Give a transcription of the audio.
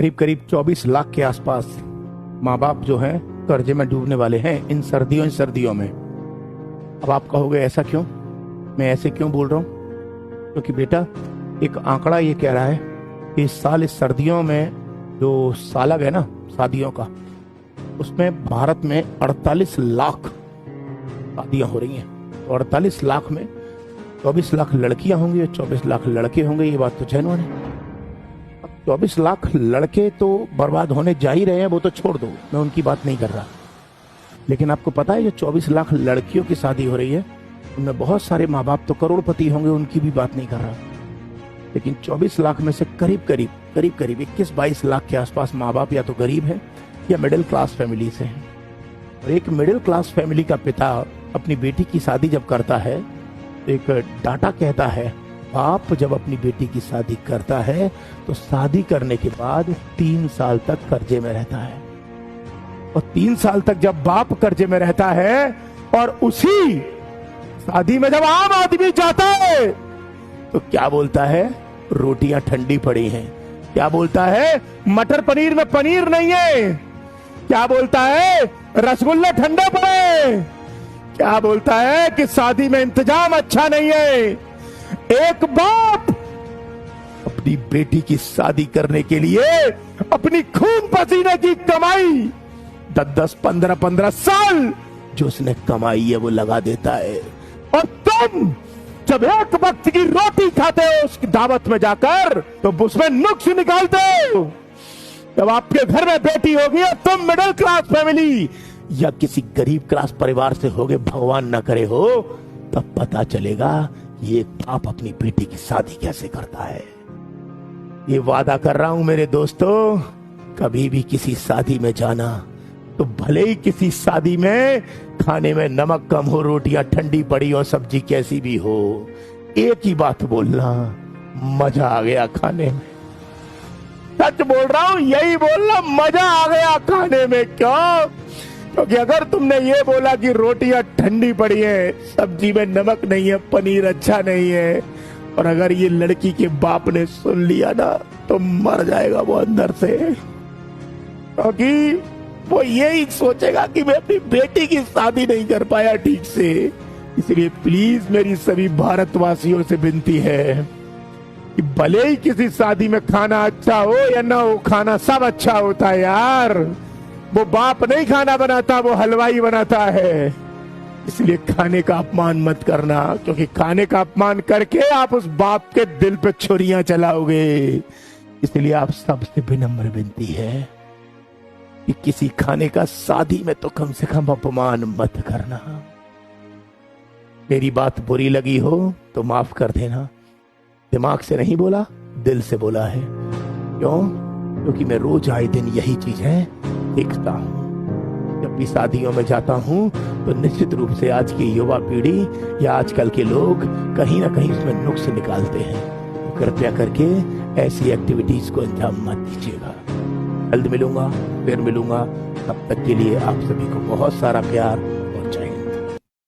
करीब करीब 24 लाख के आसपास माँ बाप जो हैं कर्जे में डूबने वाले हैं इन सर्दियों में। अब आप कहोगे ऐसा क्यों, मैं ऐसे क्यों बोल रहा हूँ? क्योंकि बेटा एक आंकड़ा ये कह रहा है कि इस साल इस सर्दियों में जो सालग है ना शादियों का, उसमें भारत में 48 लाख शादियां हो रही हैं। तो 48 लाख में 24 लाख लड़कियां होंगी और 24 लाख लड़के होंगे, ये बात तो जेन्युइन है। अब 24 लाख लड़के तो बर्बाद होने जा ही रहे हैं, वो तो छोड़ दो, मैं उनकी बात नहीं कर रहा। लेकिन आपको पता है जो 24 लाख लड़कियों की शादी हो रही है उनमें बहुत सारे माँ बाप तो करोड़पति होंगे, उनकी भी बात नहीं कर रहा। लेकिन 24 लाख में से करीब करीब 21-22 लाख के आसपास माँ बाप या तो गरीब हैं या मिडिल क्लास फैमिली से हैं। और एक मिडिल क्लास फैमिली का पिता अपनी बेटी की शादी जब करता है तो एक डाटा कहता है, बाप जब अपनी बेटी की शादी करता है तो शादी करने के बाद 3 साल तक कर्जे में रहता है। और 3 साल तक जब बाप कर्जे में रहता है और उसी शादी में जब आम आदमी जाता है तो क्या बोलता है, रोटियां ठंडी पड़ी हैं। क्या बोलता है, मटर पनीर में पनीर नहीं है। क्या बोलता है, रसगुल्ले ठंडे पड़े। क्या बोलता है कि शादी में इंतजाम अच्छा नहीं है। एक बाप अपनी बेटी की शादी करने के लिए अपनी खून पसीने की कमाई 10-10, 15-15 साल जो उसने कमाई है वो लगा देता है। और तुम जब एक वक्त की रोटी खाते हो उसकी दावत में जाकर तो उसमें नुक्स निकालते हो। जब आपके घर में बेटी होगी और तुम मिडिल क्लास फैमिली या किसी गरीब क्लास परिवार से होगे, भगवान न करे हो, तब पता चलेगा ये बाप अपनी बेटी की शादी कैसे करता है। ये वादा कर रहा हूं मेरे दोस्तों, कभी भी किसी शादी में जाना तो भले ही किसी शादी में खाने में नमक कम हो, रोटियां ठंडी पड़ी हो, सब्जी कैसी भी हो, एक ही बात बोलना, मजा आ गया खाने में। सच बोल रहा हूं, यही बोलना, मजा आ गया खाने में। क्यों? क्योंकि अगर तुमने ये बोला कि रोटियां ठंडी पड़ी है, सब्जी में नमक नहीं है, पनीर अच्छा नहीं है, और अगर ये लड़की के बाप ने सुन लिया ना तो मर जाएगा वो अंदर से। क्योंकि वो यही सोचेगा कि मैं अपनी बेटी की शादी नहीं कर पाया ठीक से। इसलिए प्लीज मेरी सभी भारतवासियों से विनती है कि भले ही किसी शादी में खाना अच्छा हो या ना हो, खाना सब अच्छा होता है यार। वो बाप नहीं खाना बनाता, वो हलवाई बनाता है। इसलिए खाने का अपमान मत करना, क्योंकि खाने का अपमान करके आप उस बाप के दिल पे छुरियां चलाओगे। इसलिए आप सबसे विनम्र विनती है कि किसी खाने का शादी में तो कम से कम अपमान मत करना। मेरी बात बुरी लगी हो तो माफ कर देना। दिमाग से नहीं बोला, दिल से बोला है। क्यों? क्योंकि मैं रोज आए दिन यही चीज है देखता हूं। जब भी शादियों में जाता हूं तो निश्चित रूप से आज की युवा पीढ़ी या आजकल के लोग कहीं ना कहीं उसमें नुक्स निकालते हैं। तो कृपया करके ऐसी एक्टिविटीज को अंजाम मत दीजिएगा। जल्द मिलूंगा, फिर मिलूंगा। तब तक के लिए आप सभी को बहुत सारा प्यार,